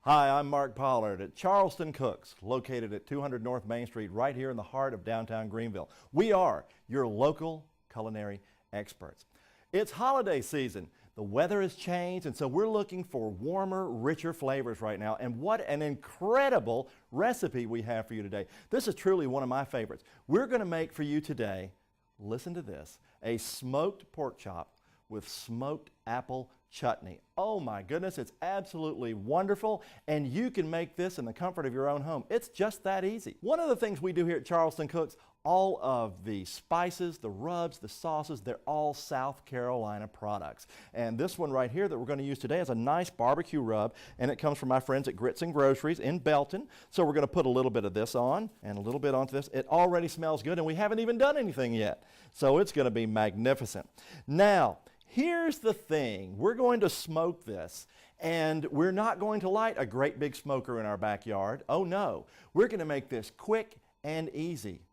Hi, I'm Mark Pollard at Charleston Cooks, located at 200 North Main Street, right here in the heart of downtown Greenville. We are your local culinary experts. It's holiday season. The weather has changed, and so we're looking for warmer, richer flavors right now. And what an incredible recipe we have for you today. This is truly one of my favorites. We're going to make for you today, listen to this, a smoked pork chop with smoked apple chutney. Oh my goodness, it's absolutely wonderful, and you can make this in the comfort of your own home. It's just that easy. One of the things we do here at Charleston Cooks, all of the spices, the rubs, the sauces, they're all South Carolina products. And this one right here that we're going to use today is a nice barbecue rub, and it comes from my friends at Grits and Groceries in Belton. So we're going to put a little bit of this on and a little bit onto this. It already smells good, and we haven't even done anything yet. So it's going to be magnificent. Now, here's the thing. We're going to smoke this, and we're not going to light a great big smoker in our backyard. Oh no. We're going to make this quick and easy.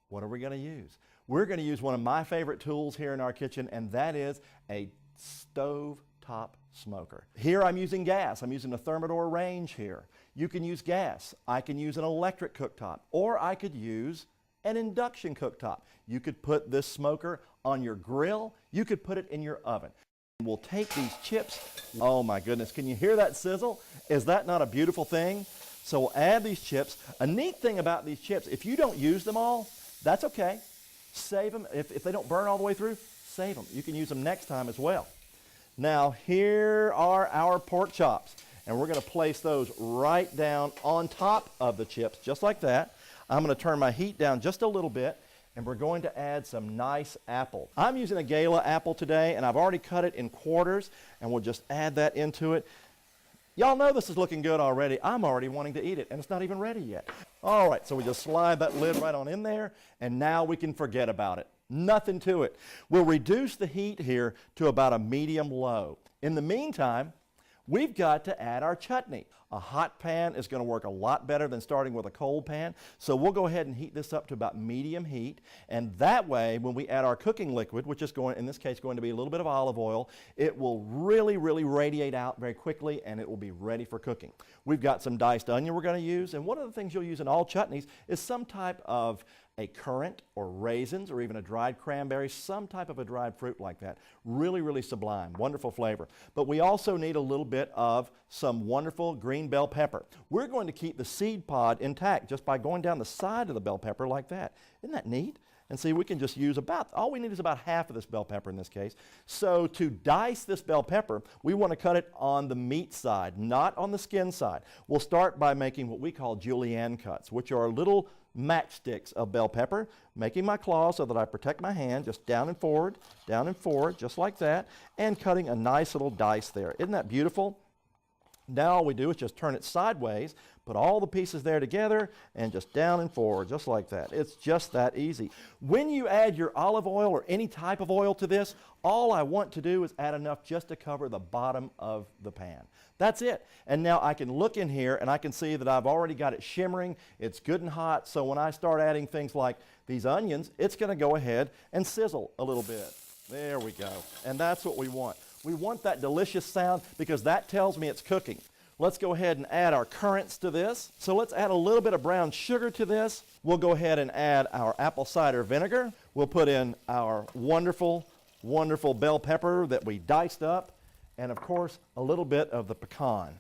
What are we going to use? We're going to use one of my favorite tools here in our kitchen, and that is a stove top smoker. Here I'm using gas. I'm using a Thermador range here. You can use gas. I can use an electric cooktop, or I could use an induction cooktop. You could put this smoker on your grill. You could put it in your oven. We'll take these chips. Oh my goodness, can you hear that sizzle? Is that not a beautiful thing? So we'll add these chips. A neat thing about these chips, if you don't use them all, that's okay. Save them. If they don't burn all the way through, save them. You can use them next time as well. Now here are our pork chops, and we're going to place those right down on top of the chips, just like that. I'm going to turn my heat down just a little bit, and we're going to add some nice apple. I'm using a Gala apple today, and I've already cut it in quarters, and we'll just add that into it. Y'all know this is looking good already. I'm already wanting to eat it, and it's not even ready yet. All right, so we just slide that lid right on in there, and now we can forget about it. Nothing to it. We'll reduce the heat here to about a medium low. In the meantime, we've got to add our chutney. A hot pan is going to work a lot better than starting with a cold pan. So we'll go ahead and heat this up to about medium heat. And that way, when we add our cooking liquid, which is going, in this case, going to be a little bit of olive oil, it will really radiate out very quickly, and it will be ready for cooking. We've got some diced onion we're going to use. And one of the things you'll use in all chutneys is some type of a currant or raisins or even a dried cranberry, some type of a dried fruit like that. Really sublime, wonderful flavor. But we also need a little bit of some wonderful green bell pepper. We're going to keep the seed pod intact just by going down the side of the bell pepper like that. Isn't that neat? And see, we can just use all we need is about half of this bell pepper in this case. So to dice this bell pepper, we want to cut it on the meat side, not on the skin side. We'll start by making what we call julienne cuts, which are little matchsticks of bell pepper, making my claws so that I protect my hand, just down and forward, just like that, and cutting a nice little dice there. Isn't that beautiful? Now all we do is just turn it sideways, put all the pieces there together, and just down and forward, just like that. It's just that easy. When you add your olive oil or any type of oil to this, all I want to do is add enough just to cover the bottom of the pan. That's it. And now I can look in here and I can see that I've already got it shimmering. It's good and hot. So when I start adding things like these onions, it's going to go ahead and sizzle a little bit. There we go. And that's what we want. We want that delicious sound because that tells me it's cooking. Let's go ahead and add our currants to this. So let's add a little bit of brown sugar to this. We'll go ahead and add our apple cider vinegar. We'll put in our wonderful bell pepper that we diced up, and of course a little bit of the pecan.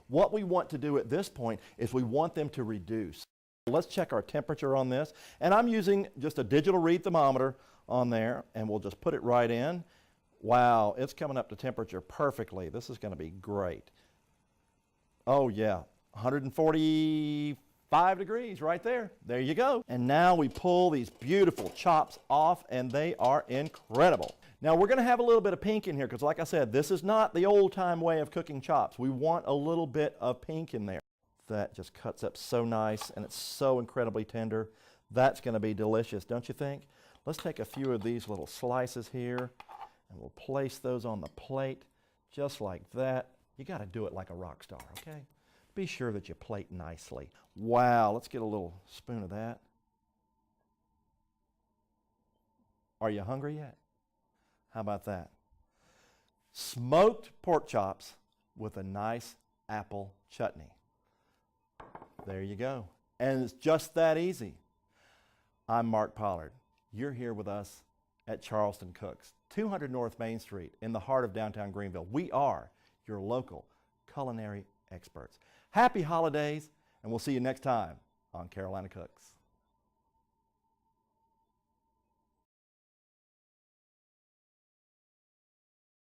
What we want to do at this point is we want them to reduce. Let's check our temperature on this, and I'm using just a digital read thermometer on there, and we'll just put it right in. Wow, it's coming up to temperature perfectly. This is going to be great. Oh yeah, 145 degrees right there. There you go. And now we pull these beautiful chops off, and they are incredible. Now we're going to have a little bit of pink in here because, like I said, this is not the old-time way of cooking chops. We want a little bit of pink in there. That just cuts up so nice, and it's so incredibly tender. That's going to be delicious, don't you think? Let's take a few of these little slices here, and we'll place those on the plate just like that. You got to do it like a rock star, okay? Be sure that you plate nicely. Wow, let's get a little spoon of that. Are you hungry yet? How about that? Smoked pork chops with a nice Apple Chutney. There you go. And it's just that easy. I'm Mark Pollard. You're here with us at Charleston Cooks, 200 North Main Street in the heart of downtown Greenville. We are your local culinary experts. Happy holidays, and we'll see you next time on Carolina Cooks.